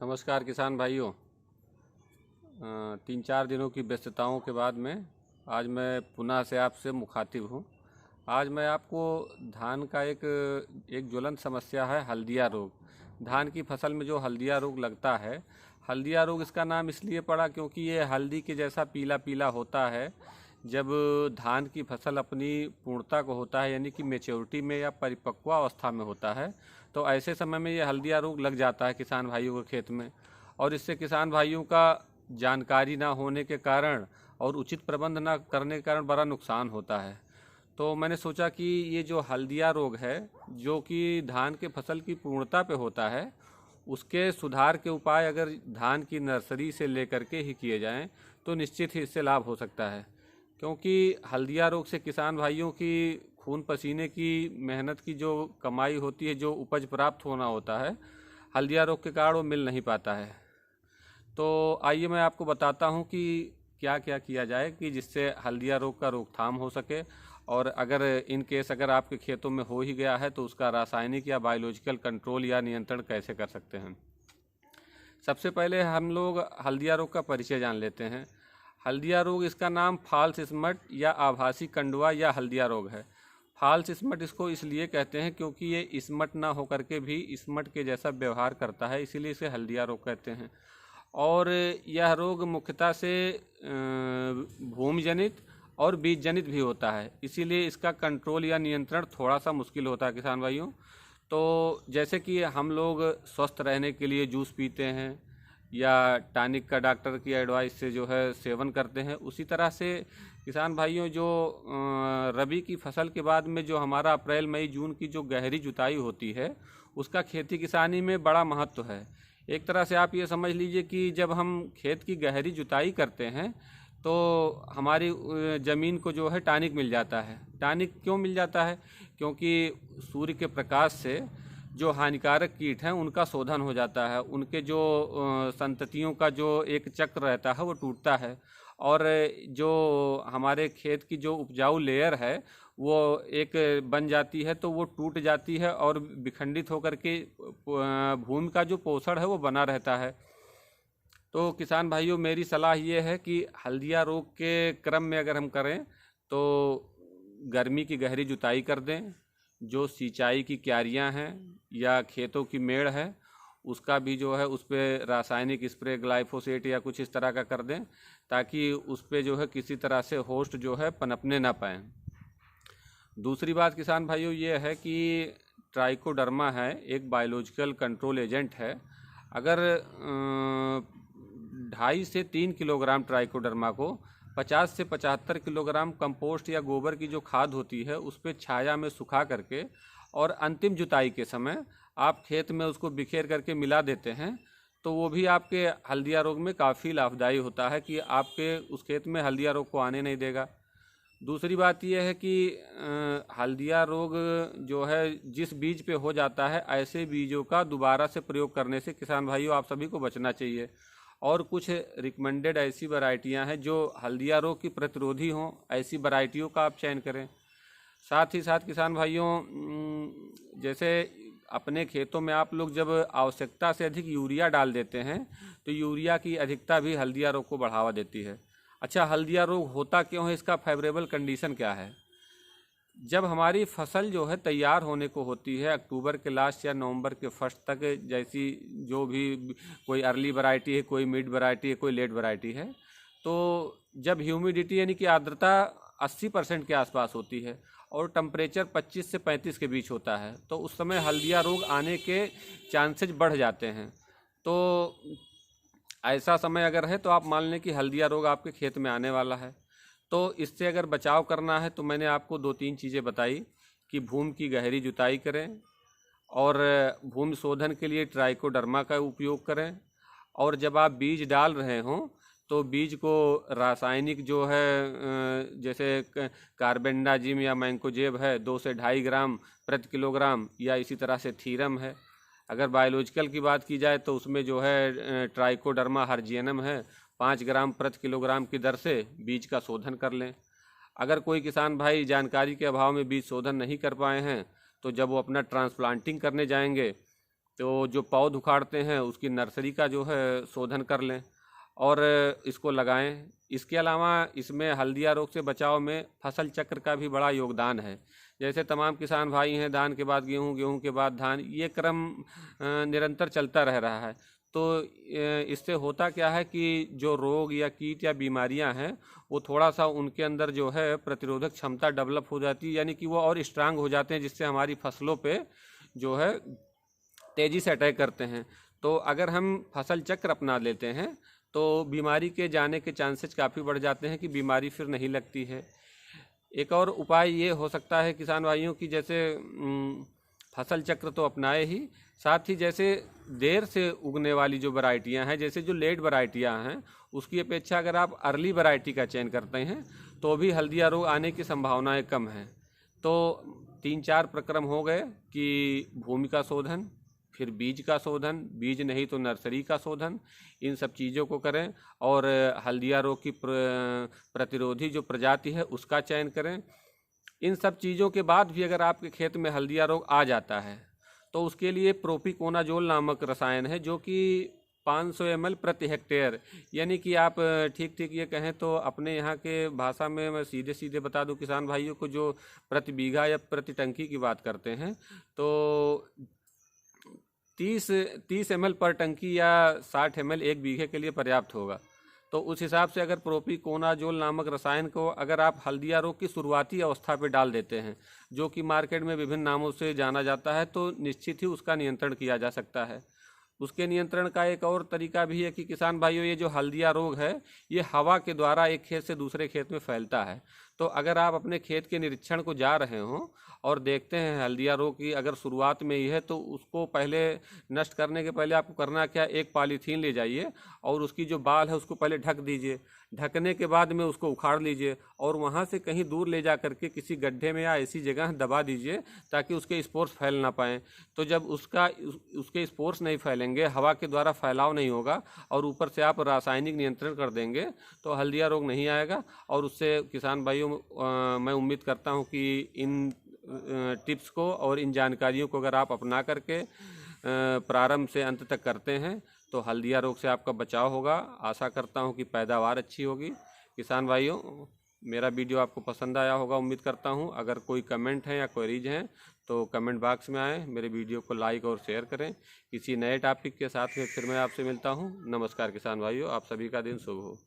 नमस्कार किसान भाइयों। 3-4 दिनों की व्यस्तताओं के बाद में आज मैं पुनः से आपसे मुखातिब हूँ। आज मैं आपको धान का एक ज्वलंत समस्या है, हल्दिया रोग। धान की फसल में जो हल्दिया रोग लगता है, हल्दिया रोग इसका नाम इसलिए पड़ा क्योंकि ये हल्दी के जैसा पीला पीला होता है। जब धान की फसल अपनी पूर्णता को होता है, यानी कि मेच्योरिटी में या परिपक्व अवस्था में होता है, तो ऐसे समय में ये हल्दिया रोग लग जाता है किसान भाइयों के खेत में। और इससे किसान भाइयों का जानकारी ना होने के कारण और उचित प्रबंध ना करने के कारण बड़ा नुकसान होता है। तो मैंने सोचा कि ये जो हल्दिया रोग है, जो कि धान के फसल की पूर्णता पे होता है, उसके सुधार के उपाय अगर धान की नर्सरी से लेकर के ही किए जाएं तो निश्चित ही इससे लाभ हो सकता है। क्योंकि हल्दिया रोग से किसान भाइयों की खून पसीने की मेहनत की जो कमाई होती है, जो उपज प्राप्त होना होता है, हल्दिया रोग के कारण वो मिल नहीं पाता है। तो आइए मैं आपको बताता हूँ कि क्या क्या किया जाए कि जिससे हल्दिया रोग का रोकथाम हो सके, और अगर इन केस अगर आपके खेतों में हो ही गया है तो उसका रासायनिक या बायोलॉजिकल कंट्रोल या नियंत्रण कैसे कर सकते हैं। सबसे पहले हम लोग हल्दिया रोग का परिचय जान लेते हैं। हल्दिया रोग, इसका नाम फॉल्स स्मट या आभासी कंडुआ या हल्दिया रोग है। फॉल्स स्मट इसको इसलिए कहते हैं क्योंकि ये स्मट ना होकर के भी स्मट के जैसा व्यवहार करता है, इसीलिए इसे हल्दिया रोग कहते हैं। और यह रोग मुख्यतः से भूमि जनित और बीज जनित भी होता है, इसीलिए इसका कंट्रोल या नियंत्रण थोड़ा सा मुश्किल होता है किसान भाइयों। तो जैसे कि हम लोग स्वस्थ रहने के लिए जूस पीते हैं या टॉनिक का डॉक्टर की एडवाइस से जो है सेवन करते हैं, उसी तरह से किसान भाइयों जो रबी की फसल के बाद में जो हमारा अप्रैल मई जून की जो गहरी जुताई होती है, उसका खेती किसानी में बड़ा महत्व है। एक तरह से आप ये समझ लीजिए कि जब हम खेत की गहरी जुताई करते हैं तो हमारी ज़मीन को जो है टॉनिक मिल जाता है। टॉनिक क्यों मिल जाता है? क्योंकि सूर्य के प्रकाश से जो हानिकारक कीट हैं उनका शोधन हो जाता है, उनके जो संततियों का जो एक चक्र रहता है वो टूटता है, और जो हमारे खेत की जो उपजाऊ लेयर है वो एक बन जाती है, तो वो टूट जाती है और विखंडित होकर के भूमि का जो पोषण है वो बना रहता है। तो किसान भाइयों, मेरी सलाह ये है कि हल्दिया रोग के क्रम में अगर हम करें तो गर्मी की गहरी जुताई कर दें, जो सिंचाई की क्यारियां हैं या खेतों की मेड़ है उसका भी जो है उस पर रासायनिक स्प्रे ग्लाइफोसेट या कुछ इस तरह का कर दें, ताकि उस पर जो है किसी तरह से होस्ट जो है पनपने ना पाएँ। दूसरी बात किसान भाइयों ये है कि ट्राइकोडर्मा है, एक बायोलॉजिकल कंट्रोल एजेंट है। अगर 2.5 से 3 किलोग्राम ट्राइकोडर्मा को 50 से 75 किलोग्राम कंपोस्ट या गोबर की जो खाद होती है उस पर छाया में सुखा करके और अंतिम जुताई के समय आप खेत में उसको बिखेर करके मिला देते हैं, तो वो भी आपके हल्दिया रोग में काफ़ी लाभदायी होता है कि आपके उस खेत में हल्दिया रोग को आने नहीं देगा। दूसरी बात यह है कि हल्दिया रोग जो है जिस बीज पे हो जाता है, ऐसे बीजों का दोबारा से प्रयोग करने से किसान भाइयों आप सभी को बचना चाहिए। और कुछ रिकमेंडेड ऐसी वैरायटियां हैं जो हल्दिया रोग की प्रतिरोधी हों, ऐसी वैरायटियों का आप चयन करें। साथ ही साथ किसान भाइयों, जैसे अपने खेतों में आप लोग जब आवश्यकता से अधिक यूरिया डाल देते हैं तो यूरिया की अधिकता भी हल्दिया रोग को बढ़ावा देती है। अच्छा, हल्दिया रोग होता क्यों है, इसका फेवरेबल कंडीशन क्या है? जब हमारी फसल जो है तैयार होने को होती है, अक्टूबर के लास्ट या नवंबर के फर्स्ट तक, जैसी जो भी कोई अर्ली वैरायटी है, कोई मिड वैरायटी है, कोई लेट वैरायटी है, तो जब ह्यूमिडिटी यानी कि आर्द्रता 80% के आसपास होती है और टेम्परेचर 25 से 35 के बीच होता है, तो उस समय हल्दिया रोग आने के चांसेज बढ़ जाते हैं। तो ऐसा समय अगर है तो आप मान लें कि हल्दिया रोग आपके खेत में आने वाला है। तो इससे अगर बचाव करना है तो मैंने आपको 2-3 चीज़ें बताई कि भूमि की गहरी जुताई करें, और भूमि शोधन के लिए ट्राइकोडर्मा का उपयोग करें, और जब आप बीज डाल रहे हों तो बीज को रासायनिक जो है जैसे कार्बेंडाजिम या मैंकोजेब है 2 से 2.5 ग्राम प्रति किलोग्राम, या इसी तरह से थीरम है। अगर बायोलॉजिकल की बात की जाए तो उसमें जो है ट्राइकोडर्मा हर्जियनम है, 5 ग्राम प्रति किलोग्राम की दर से बीज का शोधन कर लें। अगर कोई किसान भाई जानकारी के अभाव में बीज शोधन नहीं कर पाए हैं तो जब वो अपना ट्रांसप्लांटिंग करने जाएंगे तो जो पौध उखाड़ते हैं उसकी नर्सरी का जो है शोधन कर लें और इसको लगाएं। इसके अलावा इसमें हल्दिया रोग से बचाव में फसल चक्र का भी बड़ा योगदान है। जैसे तमाम किसान भाई हैं, धान के बाद गेहूं, गेहूं के बाद धान, ये क्रम निरंतर चलता रह रहा है। तो इससे होता क्या है कि जो रोग या कीट या बीमारियां हैं वो थोड़ा सा उनके अंदर जो है प्रतिरोधक क्षमता डेवलप हो जाती है, यानी कि वो और स्ट्रांग हो जाते हैं, जिससे हमारी फसलों पे जो है तेज़ी से अटैक करते हैं। तो अगर हम फसल चक्र अपना लेते हैं तो बीमारी के जाने के चांसेस काफ़ी बढ़ जाते हैं कि बीमारी फिर नहीं लगती है। एक और उपाय ये हो सकता है किसान भाइयों की, जैसे फसल चक्र तो अपनाए ही, साथ ही जैसे देर से उगने वाली जो वैरायटियां हैं, जैसे जो लेट वैरायटियां हैं, उसकी अपेक्षा अगर आप अर्ली वैरायटी का चयन करते हैं तो भी हल्दिया रोग आने की संभावनाएं कम हैं। तो 3-4 प्रक्रम हो गए कि भूमि का शोधन, फिर बीज का शोधन, बीज नहीं तो नर्सरी का शोधन, इन सब चीज़ों को करें और हल्दिया रोग की प्रतिरोधी जो प्रजाति है उसका चयन करें। इन सब चीज़ों के बाद भी अगर आपके खेत में हल्दिया रोग आ जाता है तो उसके लिए प्रोपिकोनाजोल नामक रसायन है, जो कि 500 ml प्रति हेक्टेयर, यानी कि आप ठीक ये कहें तो अपने यहाँ के भाषा में मैं सीधे सीधे बता दूं किसान भाइयों को, जो प्रति बीघा या प्रति टंकी की बात करते हैं तो 30 ml पर टंकी या 60 ml एक बीघे के लिए पर्याप्त होगा। तो उस हिसाब से अगर प्रोपिकोनाजोल नामक रसायन को अगर आप हल्दिया रोग की शुरुआती अवस्था पे डाल देते हैं, जो कि मार्केट में विभिन्न नामों से जाना जाता है, तो निश्चित ही उसका नियंत्रण किया जा सकता है। उसके नियंत्रण का एक और तरीका भी है कि किसान भाइयों, ये जो हल्दिया रोग है ये हवा के द्वारा एक खेत से दूसरे खेत में फैलता है। तो अगर आप अपने खेत के निरीक्षण को जा रहे हों और देखते हैं हल्दिया रोग की अगर शुरुआत में ही है, तो उसको पहले नष्ट करने के पहले आपको करना क्या, एक पॉलीथीन ले जाइए और उसकी जो बाल है उसको पहले ढक दीजिए। ढकने के बाद में उसको उखाड़ लीजिए और वहाँ से कहीं दूर ले जा करके किसी गड्ढे में या ऐसी जगह दबा दीजिए ताकि उसके स्पोर्स फैल ना पाएँ। तो जब उसके स्पोर्स नहीं फैलेंगे, हवा के द्वारा फैलाव नहीं होगा और ऊपर से आप रासायनिक नियंत्रण कर देंगे, तो हल्दिया रोग नहीं आएगा। और उससे किसान भाइयों मैं उम्मीद करता हूँ कि इन टिप्स को और इन जानकारियों को अगर आप अपना करके प्रारंभ से अंत तक करते हैं तो हल्दिया रोग से आपका बचाव होगा। आशा करता हूं कि पैदावार अच्छी होगी। किसान भाइयों, मेरा वीडियो आपको पसंद आया होगा उम्मीद करता हूं। अगर कोई कमेंट है या क्वेरीज हैं तो कमेंट बॉक्स में आएँ, मेरे वीडियो को लाइक और शेयर करें। किसी नए टॉपिक के साथ में फिर मैं आपसे मिलता हूं। नमस्कार किसान भाइयों, आप सभी का दिन शुभ हो।